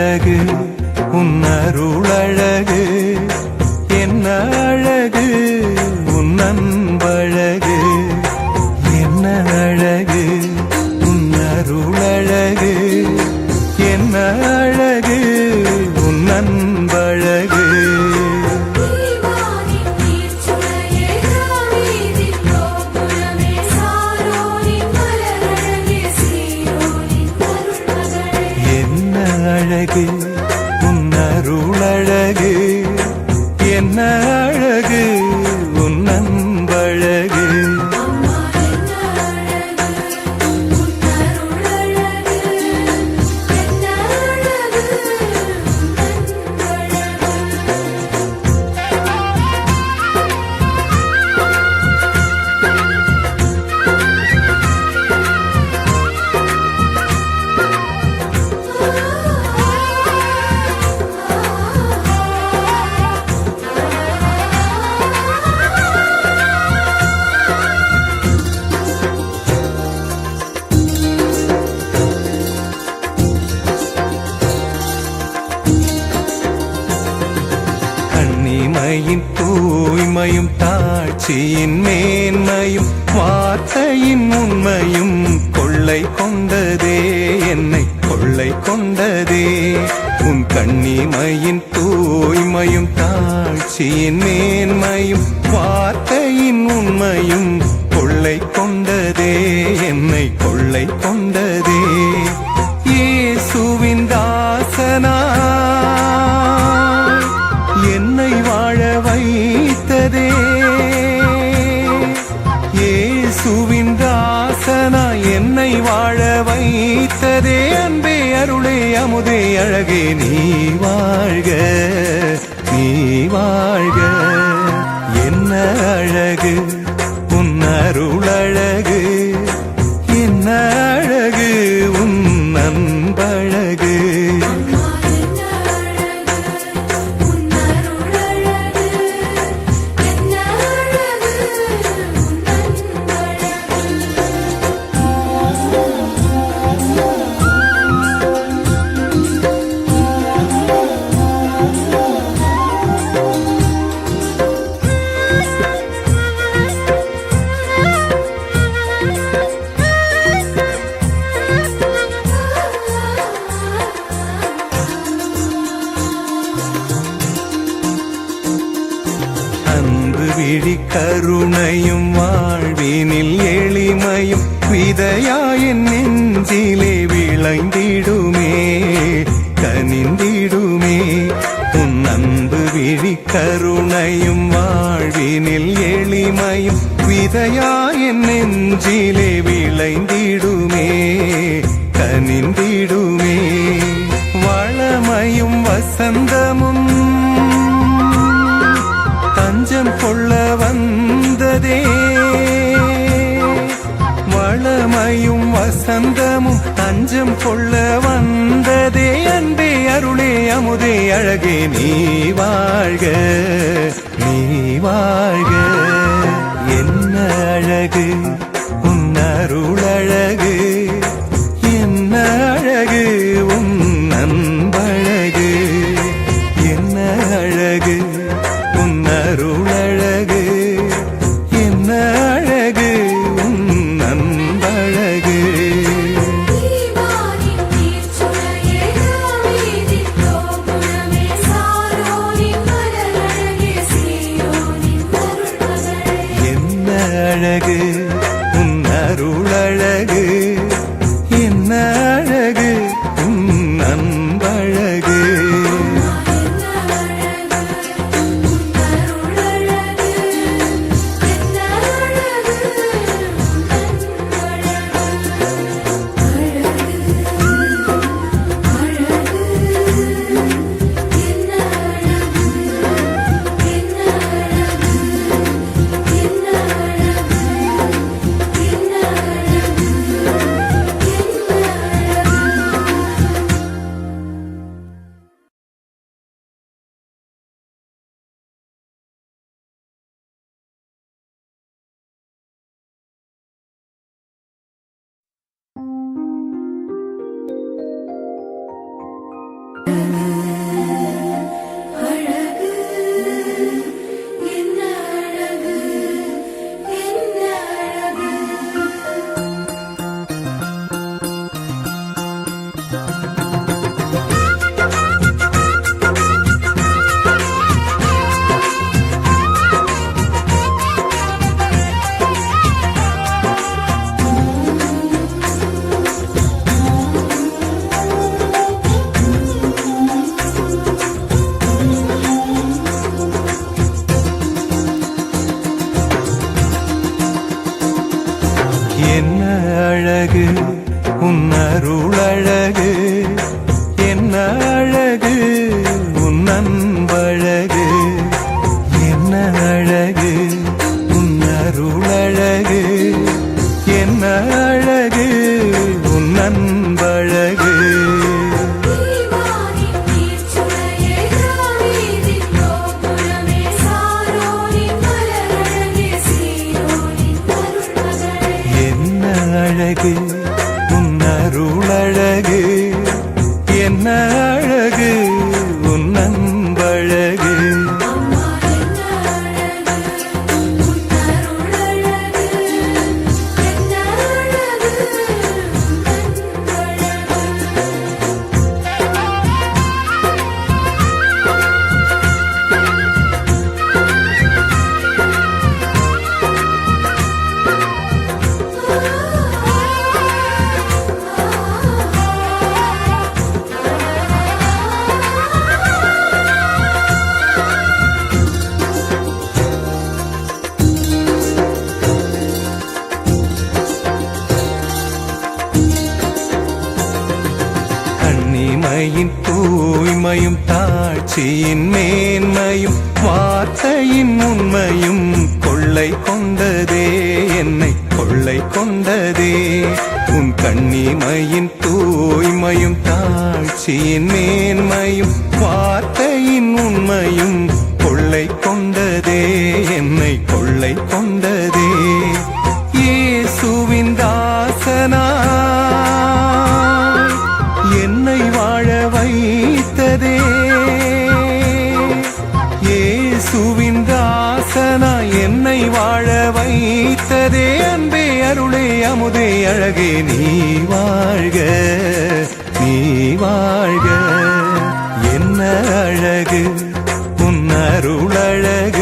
அழகு உன் அருளழகு, என்ன அழகு உன் அன்பழகு, என்ன அழகு உன் அருளழகு, என்ன அழகு உன் அன்பழகு. அழகு உன் அருளழகு, என்ன அழகு உன் அன்பழகு. கண்ணிமையின் தூய்மையும் தாட்சியின் மேன்மையும் வார்த்தையின் உண்மையும் கொள்ளை கொண்டதே, என்னை கொள்ளை கொண்டதே. உன் கண்ணிமையின் தூய்மையும் தாட்சியின் மேன்மையும் வார்த்தையின் உண்மையும் கொள்ளை கொண்டதே, என்னை கொள்ளை கொண்டதே. இயேசுவின் தாசனா என்னை வாழ வைத்ததே, இயேசுவின் தாசனா என்னை வாழ வைத்ததே. அன்பே அருளே அமுதே அழகே நீ வாழ்க, நீ வாழ்க. என்ன அழகு உன் அருளழகு, என்ன அழகு உன் அன்பழகு. அன்பு விழி கருணையும் வாழ்வினில் எளிமையும் விதையாயின் நெஞ்சிலே விளைந்திடுமே, கனிந்திடுமே. உன் அன்பு விழி கருணையும் வாழ்வினில் எளிமையும் விதையாயின் நெஞ்சிலே விளைந்திடுமே, கனிந்திடுமே. வளமையும் வசந்தமும் தஞ்சம் கொள்ள வந்ததே, வளமையும் வசந்தமும் தஞ்சம் கொள்ள வந்ததே. அன்பே அருளே அமுதே அழகே நீ வாழ்க, நீ வாழ்க. என்ன அழகு உன் அருளழகு, என்ன அழகு உன் அன்பழகு, என்ன அழகு உன் அருளழகு, என்ன அழகு உன் அன்பழகு. என்ன அழகு உன் அன்பழகு, என்ன அழகு உன் அருளழகு, என்ன அழகு உன் அன்பழகு. அழகு உன் அருளழகு, என்ன அழகு உன் அன்பழகு. கண்ணிமையின் தூய்மையும் தாட்சியின் மேன்மையும் வார்த்தையின் உண்மையும் கொள்ளை கொண்டதே, என்னை கொள்ளை கொண்டதே. உன் கண்ணிமையின் தூய்மையும் தாட்சியின் மேன்மையும் வார்த்தையின் உண்மையும் கொள்ளை கொண்டதே, என்னை கொள்ளை கொண்டதே. இயேசுவின் தாசனா என்னை வாழ வைத்ததே, இயேசுவின் தாசனா என்னை வாழ வைத்ததே. அன்பே அருளே அமுதே அழகே நீ வாழ்க, நீ வாழ்க. என்ன அழகு உன் அருளழகு,